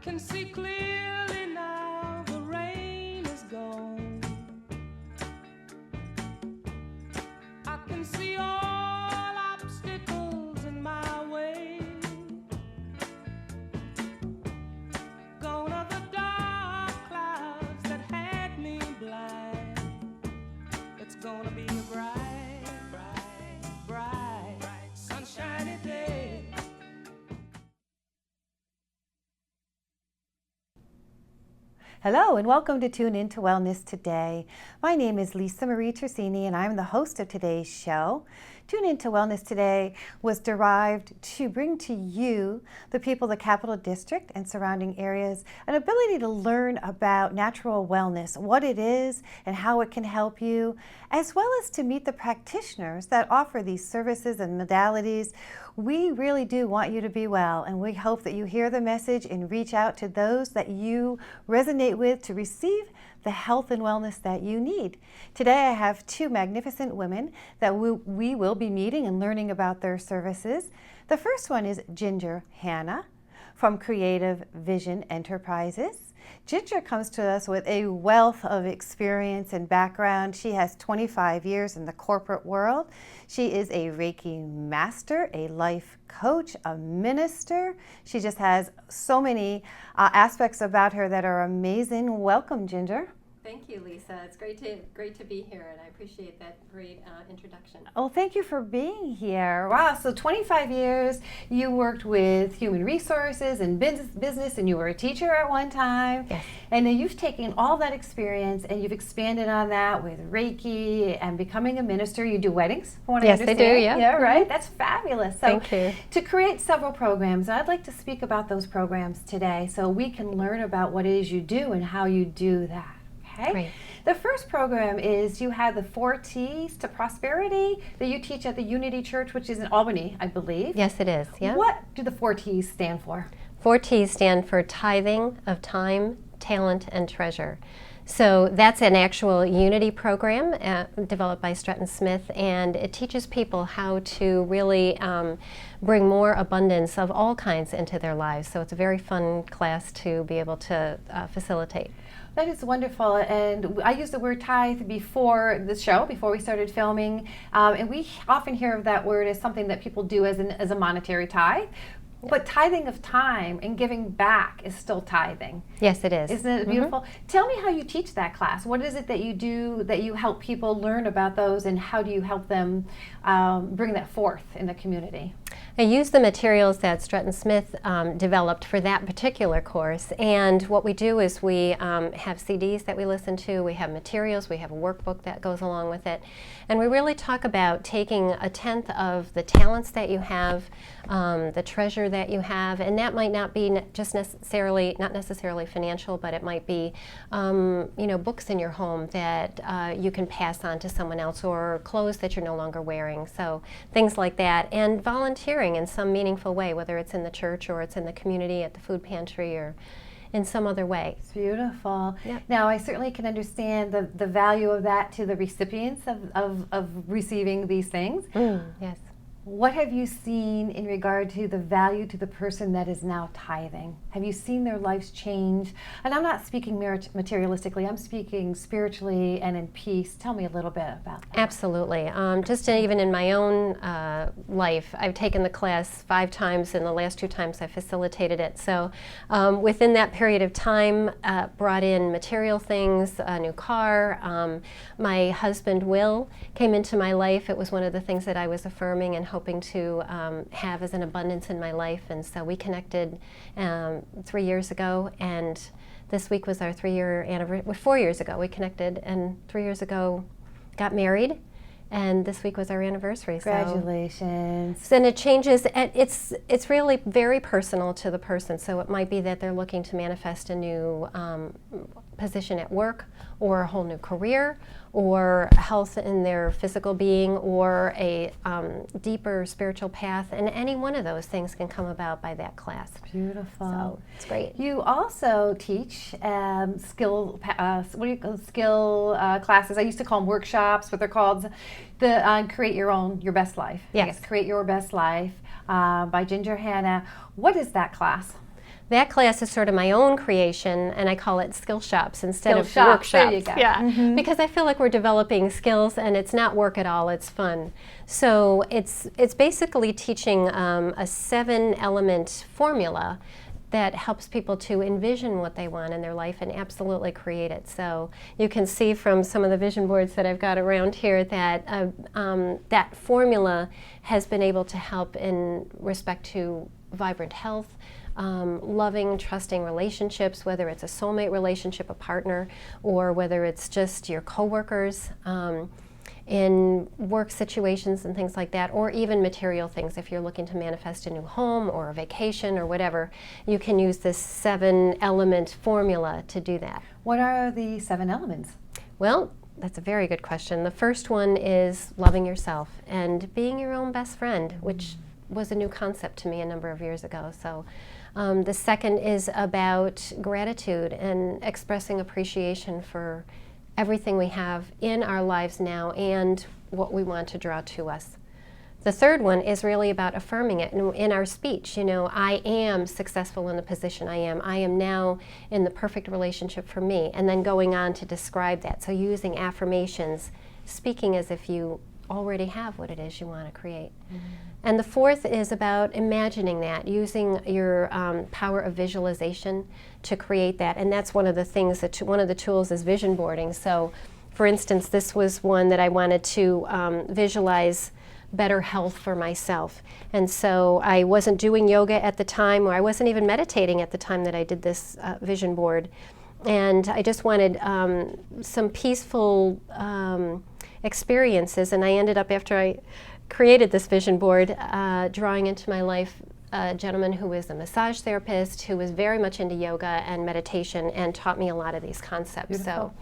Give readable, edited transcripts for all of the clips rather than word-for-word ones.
can see clearly now, the rain is gone. I can see all obstacles in my way. Gone are the dark clouds that had me blind. It's gonna be a bright, bright, bright, bright, sunshiny day. Hello and welcome to Tune In to Wellness Today. My name is Lisa Marie Tersini and I'm the host of today's show. Tune In to Wellness Today was derived to bring to you, the people of the Capital District and surrounding areas, an ability to learn about natural wellness, what it is and how it can help you, as well as to meet the practitioners that offer these services and modalities. We really do want you to be well, and we hope that you hear the message and reach out to those that you resonate with to receive the health and wellness that you need. Today I have two magnificent women that we will be meeting and learning about their services. The first one is Ginger Hanna from Creative Vision Enterprises. Ginger comes to us with a wealth of experience and background. She has 25 years in the corporate world. She is a Reiki master, a life coach, a minister. She just has so many aspects about her that are amazing. Welcome, Ginger. Thank you, Lisa. It's great to be here, and I appreciate that great introduction. Oh, thank you for being here. Wow, so 25 years, you worked with human resources and business, and you were a teacher at one time. Yes. And then you've taken all that experience and you've expanded on that with Reiki and becoming a minister. You do weddings, from what I understand. Yes, I do, yeah. Yeah, right? That's fabulous. So Thank you. To create several programs, I'd like to speak about those programs today so we can learn about what it is you do and how you do that. Okay. Great. The first program is you have the 4 T's to Prosperity that you teach at the Unity Church, which is in Albany, I believe. Yes, it is. Yeah. What do the 4 T's stand for? 4 T's stand for tithing of time, talent, and treasure. So that's an actual Unity program developed by Stretton Smith, and it teaches people how to really bring more abundance of all kinds into their lives. So it's a very fun class to be able to facilitate. That is wonderful, and I used the word tithe before the show, before we started filming, and we often hear of that word as something that people do as a monetary tithe, but tithing of time and giving back is still tithing. Yes, it is. Isn't it beautiful? Mm-hmm. Tell me how you teach that class. What is it that you do that you help people learn about those, and how do you help them bring that forth in the community? I use the materials that Stretton Smith developed for that particular course, and what we do is we have CDs that we listen to, we have materials, we have a workbook that goes along with it, and we really talk about taking a tenth of the talents that you have, the treasure that you have, and that might not be not necessarily financial, but it might be books in your home that you can pass on to someone else, or clothes that you're no longer wearing, so things like that, and volunteering in some meaningful way, whether it's in the church or it's in the community at the food pantry or in some other way. It's beautiful. Yep. Now, I certainly can understand the value of that to the recipients of receiving these things. Yes. What have you seen in regard to the value to the person that is now tithing? Have you seen their lives change? And I'm not speaking materialistically, I'm speaking spiritually and in peace. Tell me a little bit about that. Absolutely. Just even in my own life, I've taken the class 5 times, and the last 2 times I facilitated it. So within that period of time, brought in material things, a new car. My husband, Will, came into my life. It was one of the things that I was affirming and hoping to have as an abundance in my life, and so we connected 3 years ago, and this week was our 3-year anniversary. 4 years ago we connected, and 3 years ago got married, and this week was our anniversary. Congratulations. So, and it changes, and it's really very personal to the person, so it might be that they're looking to manifest a new position at work, or a whole new career, or health in their physical being, or a deeper spiritual path, and any one of those things can come about by that class. Beautiful. So it's great. You also teach skill classes. I used to call them workshops, but they're called the Create Your Best Life. Yes. Create Your Best Life by Ginger Hanna. What is that class? that class is sort of my own creation, and I call it skill shops instead Skill of shops, workshops. there you go. Yeah, because I feel like we're developing skills, and it's not work at all. It's fun. So it's basically teaching a 7-element formula that helps people to envision what they want in their life and absolutely create it. So you can see from some of the vision boards that I've got around here that that formula has been able to help in respect to vibrant health, loving, trusting relationships, whether it's a soulmate relationship, a partner, or whether it's just your coworkers, in work situations and things like that, or even material things. If you're looking to manifest a new home or a vacation or whatever, you can use this 7-element formula to do that. What are the 7 elements? Well, that's a very good question. The first one is loving yourself and being your own best friend, which was a new concept to me a number of years ago. So the second is about gratitude and expressing appreciation for everything we have in our lives now and what we want to draw to us. The third one is really about affirming it in our speech. You know, I am successful in the position I am. I am now in the perfect relationship for me. And then going on to describe that. So using affirmations, speaking as if you already have what it is you want to create. And the fourth is about imagining that, using your power of visualization to create that. And that's one of the things, one of the tools is vision boarding. So for instance, this was one that I wanted to visualize better health for myself. And so I wasn't doing yoga at the time, or I wasn't even meditating at the time that I did this vision board. And I just wanted some peaceful experiences. And I ended up, after I created this vision board, drawing into my life a gentleman who was a massage therapist who was very much into yoga and meditation and taught me a lot of these concepts. Beautiful.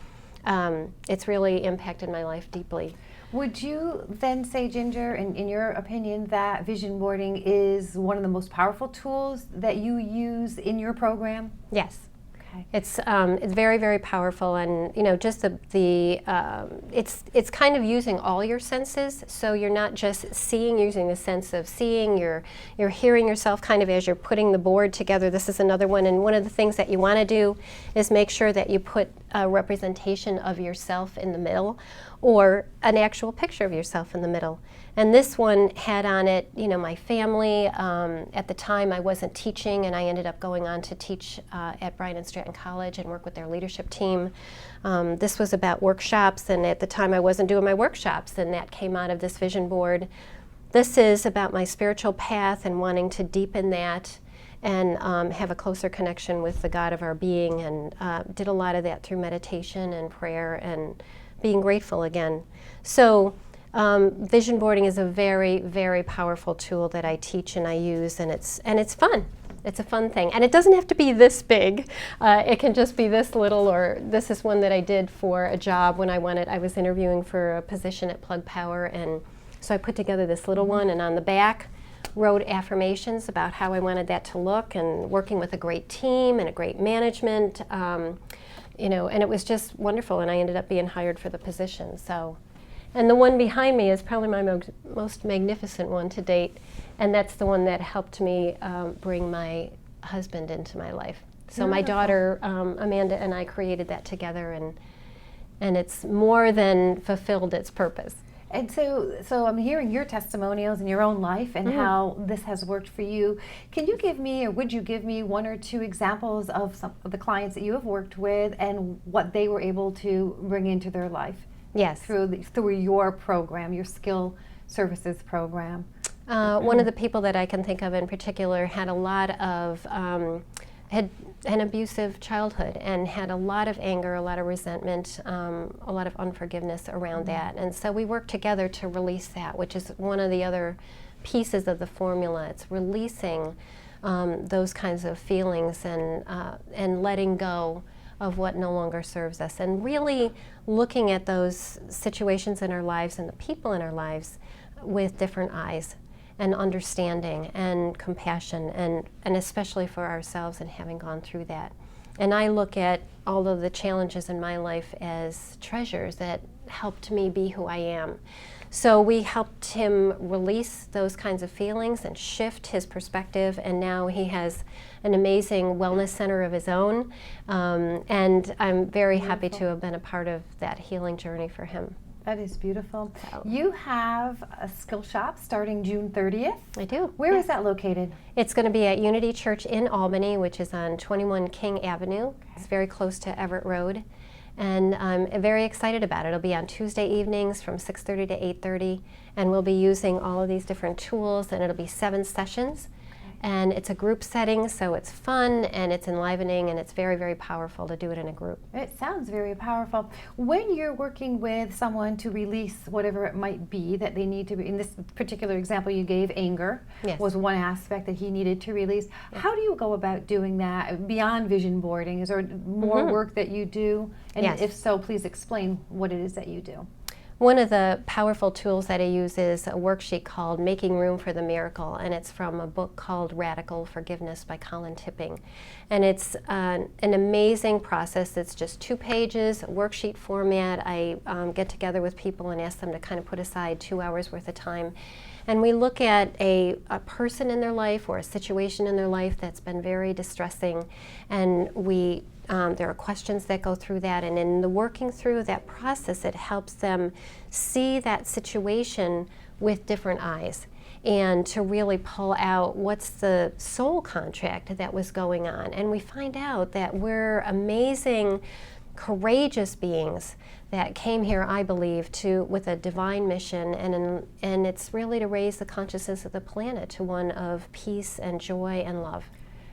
So it's really impacted my life deeply. Would you then say, Ginger, in your opinion, that vision boarding is one of the most powerful tools that you use in your program? Yes. Okay. It's very, very powerful, and you know, just it's kind of using all your senses. So you're not just seeing, using the sense of seeing. You're hearing yourself kind of as you're putting the board together. This is another one, and one of the things that you want to do is make sure that you put a representation of yourself in the middle, or an actual picture of yourself in the middle. And this one had on it, you know, my family. At the time, I wasn't teaching, and I ended up going on to teach at Bryan and Stratton College and work with their leadership team. This was about workshops, and at the time, I wasn't doing my workshops, and that came out of this vision board. This is about my spiritual path and wanting to deepen that and have a closer connection with the God of our being, and did a lot of that through meditation and prayer and being grateful again. So vision boarding is a very, very powerful tool that I teach and I use, and it's fun. It's a fun thing, and it doesn't have to be this big. It can just be this little, or this is one that I did for a job when I was interviewing for a position at Plug Power, and so I put together this little one, and on the back wrote affirmations about how I wanted that to look, and working with a great team and a great management, you know, and it was just wonderful, and I ended up being hired for the position. So. And the one behind me is probably my most magnificent one to date, and that's the one that helped me bring my husband into my life. So my daughter, Amanda, and I created that together, and it's more than fulfilled its purpose. And so I'm hearing your testimonials in your own life and how this has worked for you. Can you give me, or would you give me, 1 or 2 examples of some of the clients that you have worked with and what they were able to bring into their life? Yes. Through your program, your skill services program. One of the people that I can think of in particular had a lot of, had an abusive childhood and had a lot of anger, a lot of resentment, a lot of unforgiveness around that. And so we worked together to release that, which is one of the other pieces of the formula. It's releasing those kinds of feelings and letting go of what no longer serves us, and really looking at those situations in our lives and the people in our lives with different eyes, and understanding and compassion, and especially for ourselves, and having gone through that. And I look at all of the challenges in my life as treasures that helped me be who I am. So we helped him release those kinds of feelings and shift his perspective, and now he has an amazing wellness center of his own, and I'm very happy to have been a part of that healing journey for him. That is beautiful. So- You have a skill shop starting June 30th. I do. Where is yeah. that located? It's going to be at Unity Church in Albany, which is on 21 King Avenue. It's very close to Everett Road. And I'm very excited about it. It'll be on Tuesday evenings from 6:30 to 8:30, and we'll be using all of these different tools, and it'll be 7 sessions. And it's a group setting, so it's fun and it's enlivening, and it's very, very powerful to do it in a group. It sounds very powerful. When you're working with someone to release whatever it might be that they need to be, in this particular example you gave, anger Yes. was one aspect that he needed to release. How do you go about doing that beyond vision boarding? Is there more work that you do? And Yes. if so, please explain what it is that you do. One of the powerful tools that I use is a worksheet called Making Room for the Miracle, and it's from a book called Radical Forgiveness by Colin Tipping. And it's an amazing process. It's just 2 pages, worksheet format. I get together with people and ask them to kind of put aside 2 hours worth of time. And we look at a person in their life or a situation in their life that's been very distressing, and there are questions that go through that, and in the working through that process, it helps them see that situation with different eyes and to really pull out what's the soul contract that was going on. And we find out that we're amazing, courageous beings that came here, I believe, with a divine mission, and it's really to raise the consciousness of the planet to one of peace and joy and love.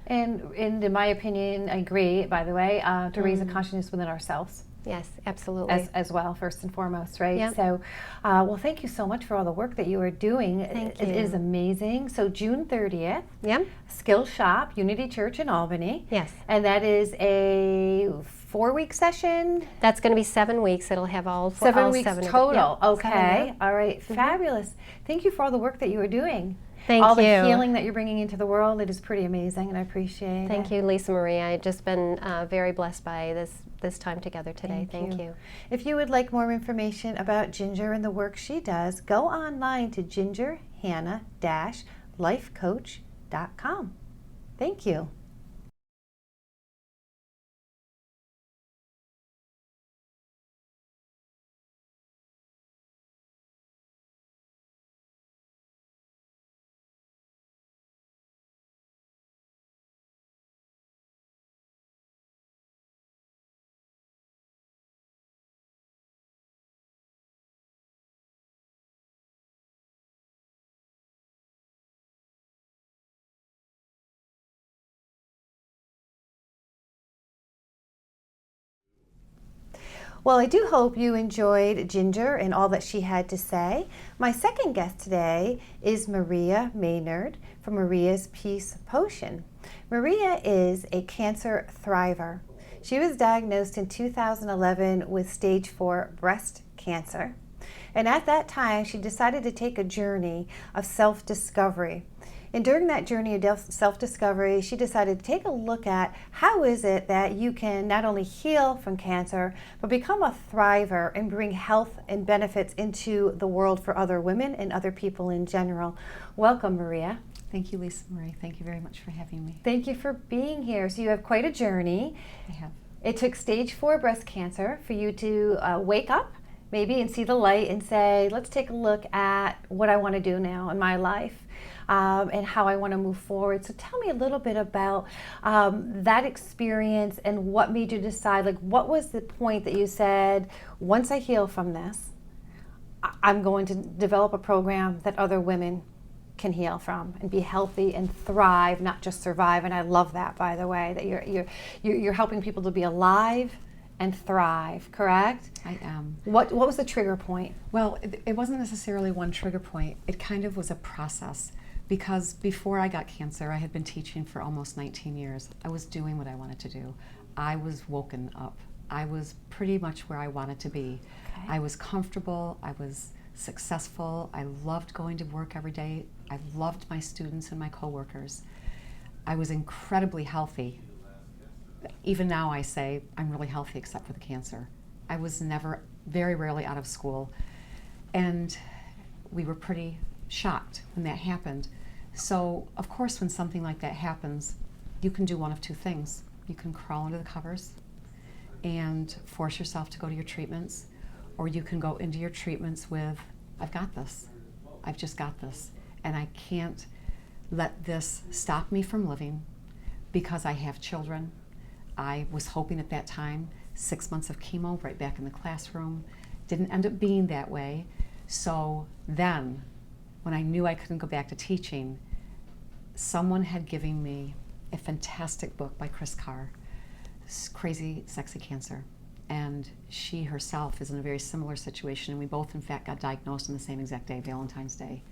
And in my opinion, I agree, by the way, to raise the consciousness within ourselves. Yes, absolutely. As well, first and foremost, right? Yep. So, well, thank you so much for all the work that you are doing. Thank It you. is amazing. So June 30th, Yep. Skill Shop, Unity Church in Albany. Yes. And that is a 4-week session? That's going to be 7 weeks. It'll have all 7 all weeks 7 of it. total. Yeah, Okay. 7, yeah. All right. Fabulous. Thank you for all the work that you are doing. Thank all the you. healing that you're bringing into the world. It is pretty amazing, and I appreciate it. Thank you, Lisa Marie. I've just been very blessed by this time together today. Thank you. If you would like more information about Ginger and the work she does, go online to gingerhanna-lifecoach.com. Thank you. Well, I do hope you enjoyed Ginger and all that she had to say. My second guest today is Maria Maynard from Maria's Peace Potion. Maria is a cancer thriver. She was diagnosed in 2011 with stage 4 breast cancer. And at that time, she decided to take a journey of self-discovery. And during that journey of self-discovery, she decided to take a look at how is it that you can not only heal from cancer, but become a thriver and bring health and benefits into the world for other women and other people in general. Welcome, Maria. Thank you, Lisa Marie. Thank you very much for having me. Thank you for being here. So you have quite a journey. I have. It took stage 4 breast cancer for you to wake up maybe and see the light and say, let's take a look at what I want to do now in my life. And how I want to move forward. So tell me a little bit about that experience and what made you decide, like what was the point that you said, once I heal from this, I'm going to develop a program that other women can heal from and be healthy and thrive, not just survive. And I love that, by the way, that you're helping people to be alive and thrive, correct? I am. What was the trigger point? Well, it wasn't necessarily one trigger point. It kind of was a process. Because before I got cancer, I had been teaching for almost 19 years. I was doing what I wanted to do. I was woken up. I was pretty much where I wanted to be. Okay. I was comfortable. I was successful. I loved going to work every day. I loved my students and my coworkers. I was incredibly healthy. Even now I say I'm really healthy except for the cancer. I was never very rarely out of school. And we were pretty shocked when that happened. So, of course, when something like that happens, you can do one of two things. You can crawl under the covers and force yourself to go to your treatments, or you can go into your treatments with, I've got this. I've just got this. And I can't let this stop me from living because I have children. I was hoping at that time, 6 months of chemo right back in the classroom. Didn't end up being that way. So then, when I knew I couldn't go back to teaching, someone had given me a fantastic book by Chris Carr, Crazy Sexy Cancer. And she herself is in a very similar situation, and we both, in fact, got diagnosed on the same exact day, Valentine's Day.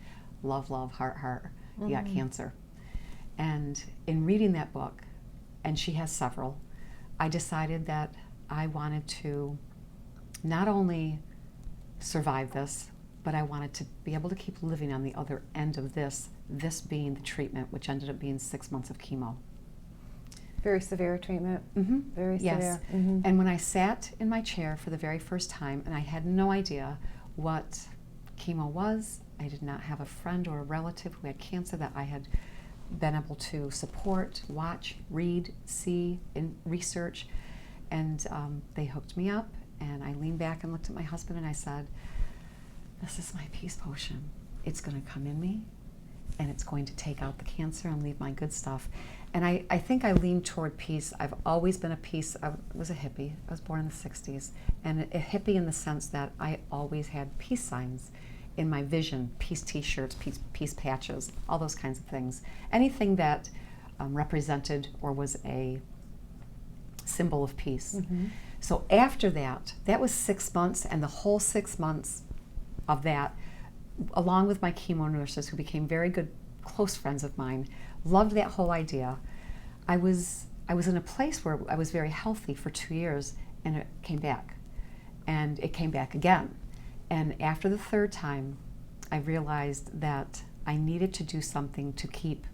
Love, love, heart, heart. You got cancer. And in reading that book, and she has several, I decided that I wanted to not only survive this, but I wanted to be able to keep living on the other end of this being the treatment, which ended up being 6 months of chemo. Very severe treatment. Mm-hmm. Very Yes. severe. Mm-hmm. And when I sat in my chair for the very first time, and I had no idea what chemo was, I did not have a friend or a relative who had cancer that I had been able to support, watch, read, see, and research. And they hooked me up, and I leaned back and looked at my husband and I said, this is my peace potion. It's going to come in me, and it's going to take out the cancer and leave my good stuff. And I think I leaned toward peace. I've always been a peace. I was a hippie. I was born in the 60s. And a hippie in the sense that I always had peace signs in my vision, peace t-shirts, peace patches, all those kinds of things. Anything that represented or was a symbol of peace. Mm-hmm. So after that, that was 6 months, and the whole 6 months of that, along with my chemo nurses who became very good, close friends of mine, loved that whole idea. I was in a place where I was very healthy for 2 years, and it came back. And it came back again. And after the third time, I realized that I needed to do something to keep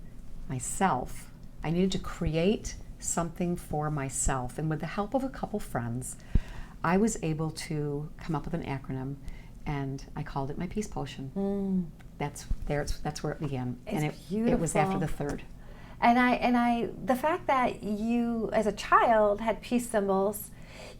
myself. I needed to create something for myself. And with the help of a couple friends, I was able to come up with an acronym, and I called it my Peace Potion. That's where it began. It's and it was beautiful. after the third. And the fact that you, as a child, had peace symbols,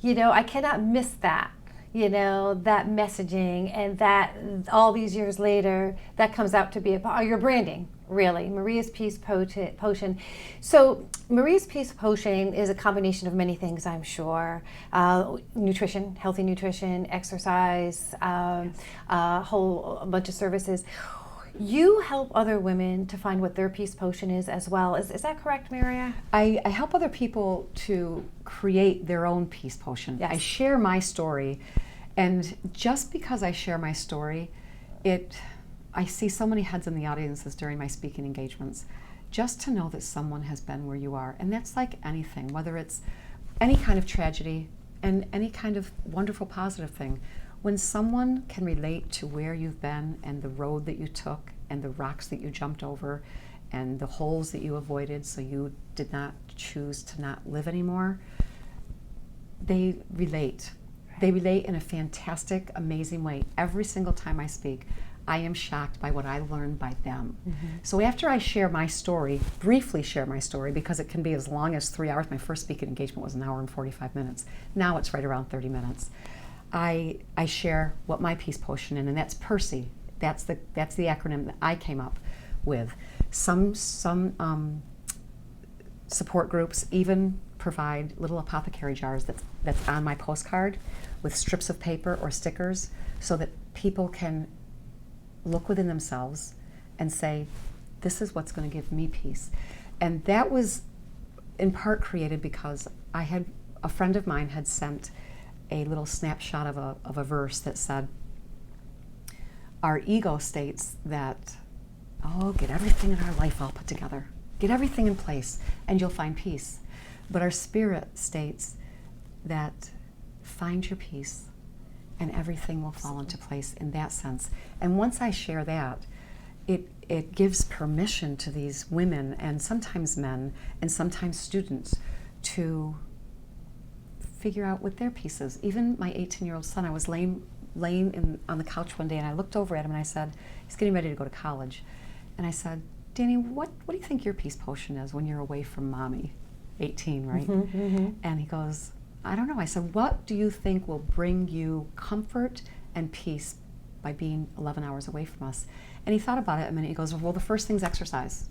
I cannot miss that. That messaging, and that all these years later, that comes out to be your branding, really. Maria's Peace Potion. So Maria's Peace Potion is a combination of many things, I'm sure. Nutrition, healthy nutrition, exercise, a whole bunch of services. You help other women to find what their peace potion is as well. Is that correct, Maria? I help other people to create their own peace potion. Yes. I share my story, and just because I share my story, I see so many heads in the audiences during my speaking engagements. Just to know that someone has been where you are, and that's like anything, whether it's any kind of tragedy and any kind of wonderful positive thing. When someone can relate to where you've been and the road that you took and the rocks that you jumped over and the holes that you avoided so you did not choose to not live anymore, they relate. They relate in a fantastic, amazing way. Every single time I speak, I am shocked by what I learned by them. Mm-hmm. So after I share my story, briefly share my story, because it can be as long as 3 hours. My first speaking engagement was 1 hour and 45 minutes. Now it's right around 30 minutes. I share what my peace potion is, and that's Percy. That's the acronym that I came up with. Some support groups even provide little apothecary jars that's on my postcard with strips of paper or stickers, so that people can look within themselves and say, this is what's going to give me peace. And that was in part created because a friend of mine had sent a little snapshot of a verse that said, our ego states that, get everything in our life all put together, get everything in place, and you'll find peace. But our spirit states that find your peace, and everything will fall into place in that sense. And once I share that, it gives permission to these women, and sometimes men, and sometimes students, to figure out what their piece is. Even my 18-year-old son, I was laying on the couch one day, and I looked over at him and I said, he's getting ready to go to college. And I said, Danny, what do you think your peace potion is when you're away from mommy? 18, right? And he goes, I don't know. I said, what do you think will bring you comfort and peace by being 11 hours away from us? And he thought about it a minute. He goes, well, the first thing's exercise.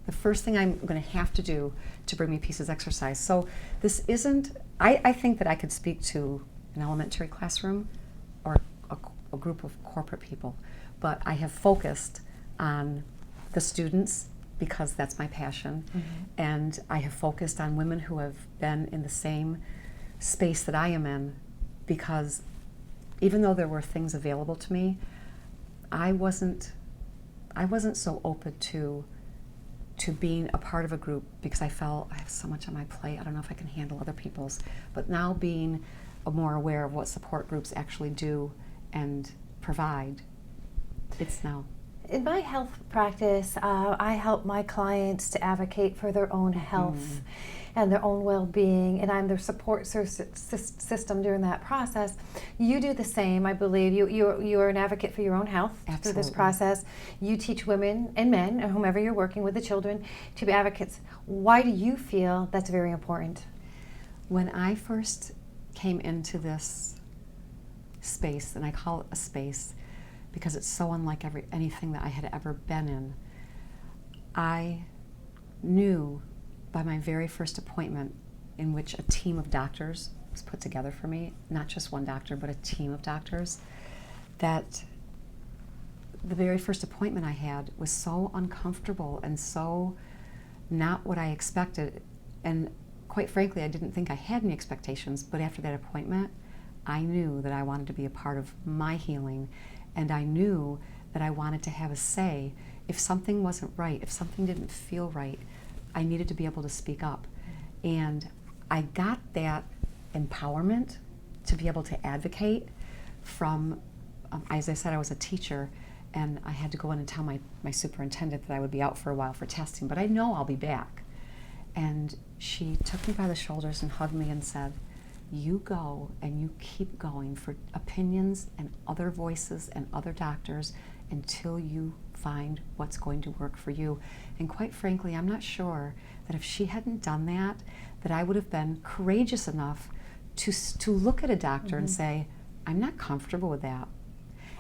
The first thing I'm going to have to do to bring me peace is exercise. So this isn't, I think that I could speak to an elementary classroom or a group of corporate people, but I have focused on the students because that's my passion, and I have focused on women who have been in the same space that I am in, because even though there were things available to me, I wasn't so open to being a part of a group because I felt I have so much on my plate. I don't know if I can handle other people's. But now being more aware of what support groups actually do and provide, it's now. In my health practice, I help my clients to advocate for their own health and their own well-being, and I'm their support system during that process. You do the same, I believe. You are an advocate for your own health through this process. You teach women and men, or whomever you're working with, the children, to be advocates. Why do you feel that's very important? When I first came into this space, and I call it a space because it's so unlike anything that I had ever been in, I knew by my very first appointment, in which a team of doctors was put together for me, not just one doctor, but a team of doctors, that the very first appointment I had was so uncomfortable and so not what I expected. And quite frankly, I didn't think I had any expectations, but after that appointment, I knew that I wanted to be a part of my healing, and I knew that I wanted to have a say. If something wasn't right, if something didn't feel right, I needed to be able to speak up. And I got that empowerment to be able to advocate from, as I said, I was a teacher, and I had to go in and tell my superintendent that I would be out for a while for testing, but I know I'll be back. And she took me by the shoulders and hugged me and said, you go and you keep going for opinions and other voices and other doctors until you find what's going to work for you. And quite frankly, I'm not sure that if she hadn't done that, that I would have been courageous enough to look at a doctor and say, I'm not comfortable with that.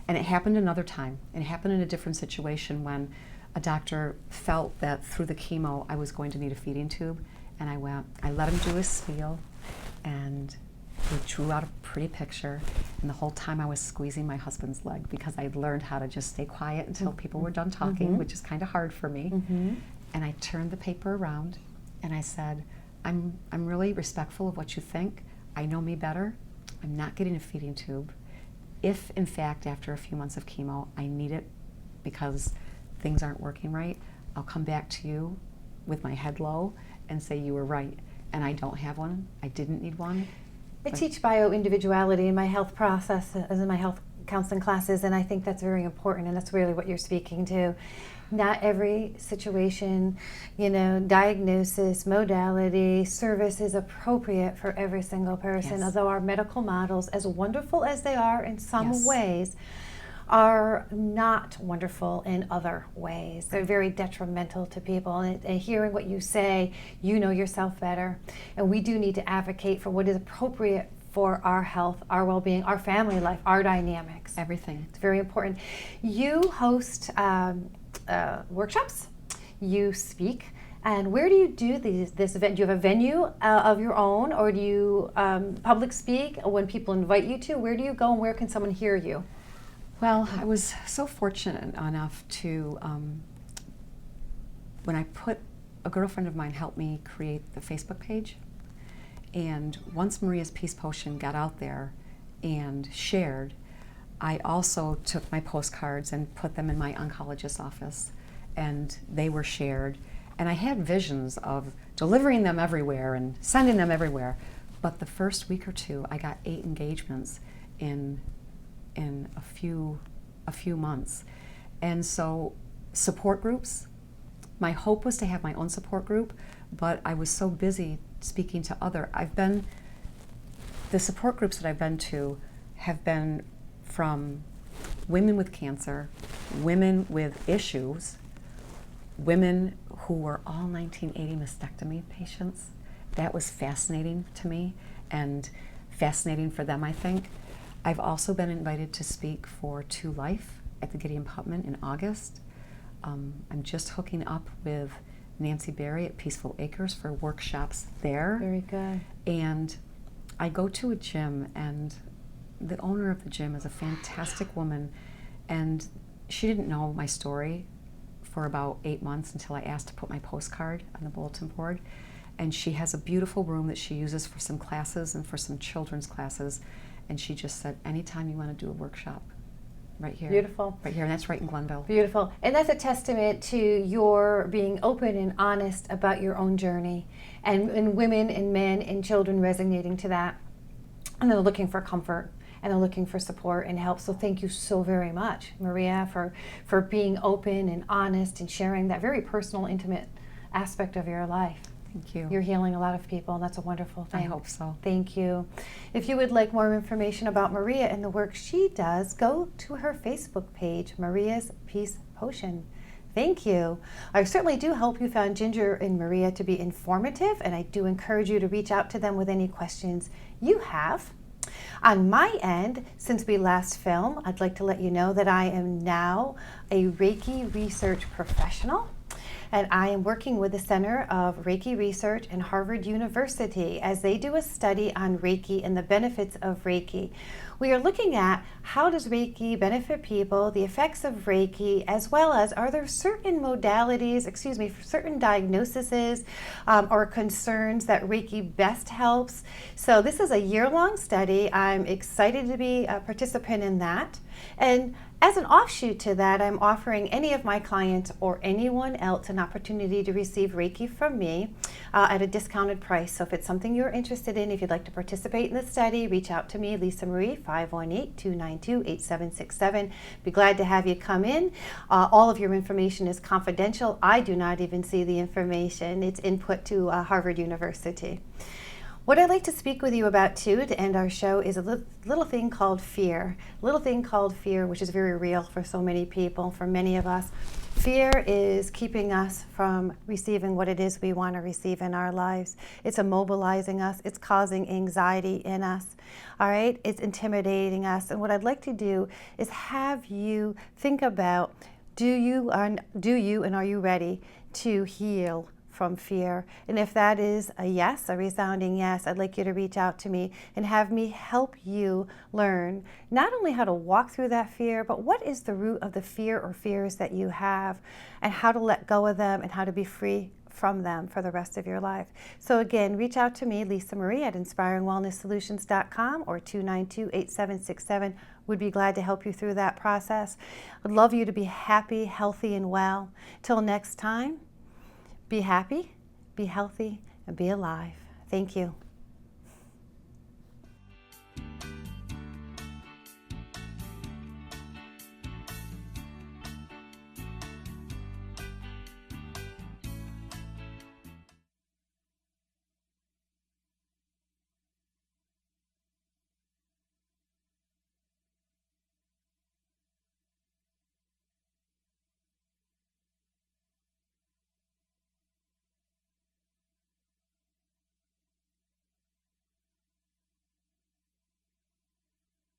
And it happened another time. It happened in a different situation when a doctor felt that through the chemo I was going to need a feeding tube. And I let him do his spiel, and he drew out a pretty picture, and the whole time I was squeezing my husband's leg because I'd learned how to just stay quiet until people were done talking, which is kind of hard for me. And I turned the paper around and I said, I'm really respectful of what you think. I know me better. I'm not getting a feeding tube. If, in fact, after a few months of chemo, I need it because things aren't working right, I'll come back to you with my head low and say you were right. And I don't have one. I didn't need one. I teach bio-individuality in my health process, as in my health counseling classes, and I think that's very important, and that's really what you're speaking to. Not every situation, diagnosis, modality, service is appropriate for every single person, although our medical models, as wonderful as they are in some ways, are not wonderful in other ways. They're very detrimental to people. And hearing what you say, you know yourself better. And we do need to advocate for what is appropriate for our health, our well-being, our family life, our dynamics. Everything. It's very important. You host workshops, you speak, and where do you do this event? Do you have a venue of your own, or do you public speak when people invite you to? Where do you go, and where can someone hear you? Well, I was so fortunate enough to, when a girlfriend of mine helped me create the Facebook page, and once Maria's Peace Potion got out there and shared, I also took my postcards and put them in my oncologist's office, and they were shared. And I had visions of delivering them everywhere and sending them everywhere. But the first week or two, I got 8 engagements in a few months. And so support groups, my hope was to have my own support group, but I was so busy speaking to I've been the support groups that I've been to have been from women with cancer, women with issues, women who were all 1980 mastectomy patients. That was fascinating to me and fascinating for them, I think. I've also been invited to speak for To Life at the Gideon Putman in August. I'm just hooking up with Nancy Berry at Peaceful Acres for workshops there. Very good. And I go to a gym, and the owner of the gym is a fantastic woman, and she didn't know my story for about 8 months until I asked to put my postcard on the bulletin board. And she has a beautiful room that she uses for some classes and for some children's classes. And she just said, anytime you want to do a workshop, right here. Beautiful. Right here, and that's right in Glenville. Beautiful. And that's a testament to your being open and honest about your own journey, and women and men and children resonating to that. And they're looking for comfort, and they're looking for support and help. So thank you so very much, Maria, for being open and honest and sharing that very personal, intimate aspect of your life. Thank you. You're healing a lot of people, and that's a wonderful thing. I hope so. Thank you. If you would like more information about Maria and the work she does, go to her Facebook page, Maria's Peace Potion. Thank you. I certainly do hope you found Ginger and Maria to be informative, and I do encourage you to reach out to them with any questions you have. On my end, since we last filmed, I'd like to let you know that I am now a Reiki research professional. And I am working with the Center of Reiki Research in Harvard University as they do a study on Reiki and the benefits of Reiki. We are looking at how does Reiki benefit people, the effects of Reiki, as well as are there certain modalities, certain diagnoses or concerns that Reiki best helps. So this is a year-long study. I'm excited to be a participant in that. And as an offshoot to that, I'm offering any of my clients or anyone else an opportunity to receive Reiki from me at a discounted price. So if it's something you're interested in, if you'd like to participate in the study, reach out to me, Lisa Marie, 518-292-8767. Be glad to have you come in. All of your information is confidential. I do not even see the information. It's input to Harvard University. What I'd like to speak with you about too to end our show is a little thing called fear. A little thing called fear, which is very real for so many people, for many of us. Fear is keeping us from receiving what it is we want to receive in our lives. It's immobilizing us. It's causing anxiety in us. All right? It's intimidating us. And what I'd like to do is have you think about, do you and are you ready to heal from fear? And if that is a yes, a resounding yes, I'd like you to reach out to me and have me help you learn not only how to walk through that fear, but what is the root of the fear or fears that you have, and how to let go of them and how to be free from them for the rest of your life. So again, reach out to me, Lisa Marie at inspiringwellnesssolutions.com or 292-8767. Would be glad to help you through that process. I'd love you to be happy, healthy, and well. Till next time, be happy, be healthy, and be alive. Thank you.